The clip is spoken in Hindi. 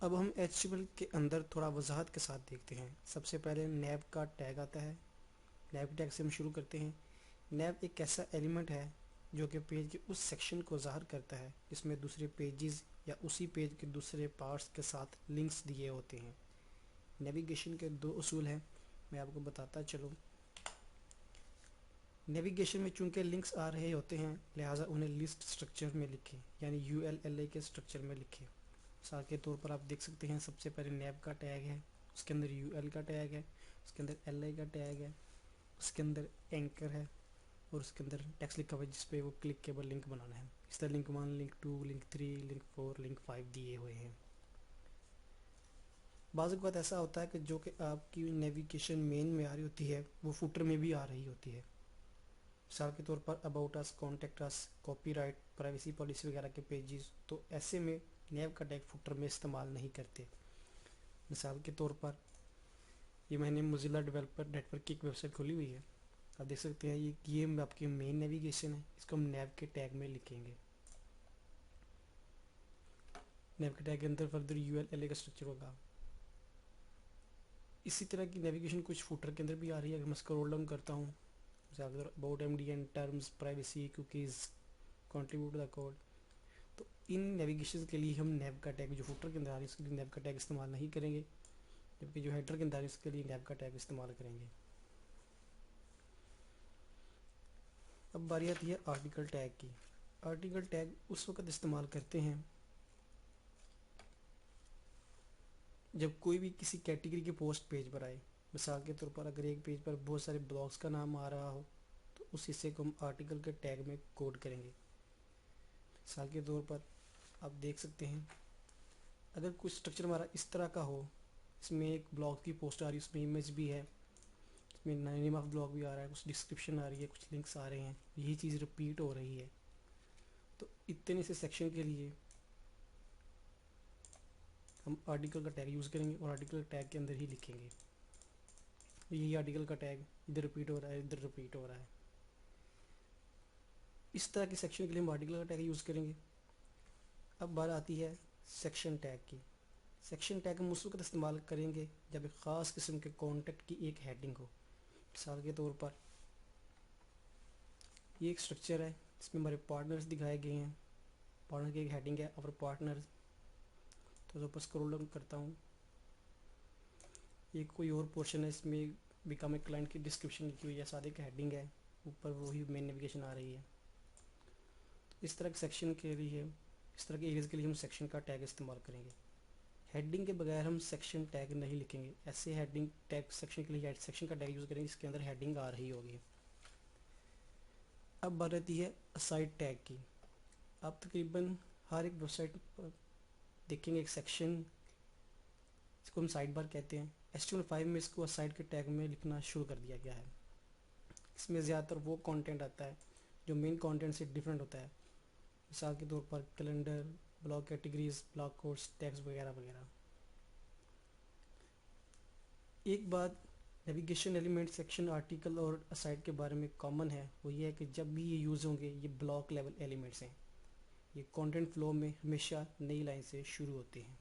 अब हम HTML के अंदर थोड़ा वजाहत के साथ देखते हैं। सबसे पहले नैब का टैग आता है। नैब टैग से हम शुरू करते हैं। नैब एक ऐसा एलिमेंट है जो कि पेज के उस सेक्शन को ज़ाहिर करता है जिसमें दूसरे पेजेस या उसी पेज के दूसरे पार्ट्स के साथ लिंक्स दिए होते हैं। नेविगेशन के दो उसूल हैं, मैं आपको बताता चलूँ। नेविगेशन में चूंकि लिंक्स आ रहे होते हैं, लिहाजा उन्हें लिस्ट स्ट्रक्चर में लिखें, यानी ULLA के स्ट्रक्चर में लिखें। मिसाल के तौर पर आप देख सकते हैं, सबसे पहले नैब का टैग है, उसके अंदर UL का टैग है, उसके अंदर LA का टैग है, उसके अंदर एंकर है और उसके अंदर टेक्स्ट लिखा हुआ है जिस पे वो क्लिकेबल लिंक बनाना है। इस तरह link 1, link 2, link 3, link 4, link 5 दिए हुए हैं। बाज़ वक़्त ऐसा होता है कि जो कि आपकी नेविगेशन मेन में आ रही होती है वो फुटर में भी आ रही होती है। मिसाल के तौर पर about us, contact us, copyright, privacy policy वगैरह के पेजेस, तो ऐसे में नैब का टैग फुटर में इस्तेमाल नहीं करते। मिसाल के तौर पर ये मैंने मोजिला डेवलपर नेटवर्क की एक वेबसाइट खोली हुई है, आप देख सकते हैं ये आपकी मेन नेविगेशन है, इसको हम नैब के टैग में लिखेंगे। नैब के टैग के अंदर फर्दर ULLA का स्ट्रक्चर होगा। इसी तरह की नेविगेशन कुछ फुटर के अंदर भी आ रही है। अगर मैं स्क्रॉल डाउन करता हूँ, about MDN, terms, privacy, cookies, contribute the code, तो इन नेविगेशन के लिए हम नैब का टैग, जो फुटर के अंदर आ रही है उसके लिए नैब का टैग इस्तेमाल नहीं करेंगे, जबकि जो हेडर के अंदर आ रही है उसके लिए नैब का टैग इस्तेमाल करेंगे। अब बारी आती है आर्टिकल टैग की। आर्टिकल टैग उस वक्त इस्तेमाल करते हैं जब कोई भी किसी कैटेगरी के पोस्ट पेज पर आए। मिसाल के तौर पर अगर एक पेज पर बहुत सारे ब्लॉग्स का नाम आ रहा हो तो उस हिस्से को हम आर्टिकल के टैग में कोड करेंगे। मिसाल के तौर पर आप देख सकते हैं, अगर कुछ स्ट्रक्चर हमारा इस तरह का हो, इसमें एक ब्लॉग की पोस्ट आ रही है, उसमें इमेज भी है, इसमें नेम ऑफ ब्लॉग भी आ रहा है, कुछ डिस्क्रिप्शन आ रही है, कुछ लिंक्स आ रहे हैं, यही चीज़ रिपीट हो रही है, तो इतने से सेक्शन के लिए हम आर्टिकल का टैग यूज़ करेंगे और आर्टिकल टैग के अंदर ही लिखेंगे यही आर्टिकल का टैग इधर रिपीट हो रहा है, इधर रिपीट हो रहा है। इस तरह के सेक्शन के लिए हम आर्टिकल का टैग यूज़ करेंगे। अब बात आती है सेक्शन टैग की। सेक्शन टैग हम उस वक्त इस्तेमाल करेंगे जब एक ख़ास किस्म के कॉन्टेक्ट की एक हेडिंग हो। मिसाल के तौर पर ये एक स्ट्रक्चर है जिसमें हमारे पार्टनर्स दिखाए गए हैं, पार्टनर की एक हेडिंग है और पार्टनर, तो ऊपर स्क्रॉल डाउन करता हूँ, ये कोई और पोर्शन है, इसमें बिकम ए क्लाइंट की डिस्क्रिप्शन लिखी हुई है, साथ एक हेडिंग है, ऊपर वही मेन नेविगेशन आ रही है। तो इस तरह के सेक्शन के लिए, इस तरह के एरियाज़ के लिए हम सेक्शन का टैग इस्तेमाल करेंगे। हेडिंग के बगैर हम सेक्शन टैग नहीं लिखेंगे। ऐसे हेडिंग टैग सेक्शन के लिए सेक्शन का टैग यूज़ करेंगे जिसके अंदर हेडिंग आ रही होगी। अब बात आती है साइट टैग की। आप तकरीबन हर एक वेबसाइट पर देखेंगे एक सेक्शन, इसको हम साइड बार कहते हैं। HTML5 में इसको साइड के टैग में लिखना शुरू कर दिया गया है। इसमें ज़्यादातर वो कंटेंट आता है जो मेन कंटेंट से डिफरेंट होता है। मिसाल के तौर पर calendar, blog categories, blog codes, tags वगैरह वगैरह। एक बात नेविगेशन एलिमेंट सेक्शन, आर्टिकल और असाइड के बारे में कॉमन है, वो ये है कि जब भी ये यूज़ होंगे ये ब्लॉक लेवल एलिमेंट्स हैं। ये कंटेंट फ्लो में हमेशा नई लाइन से शुरू होते हैं।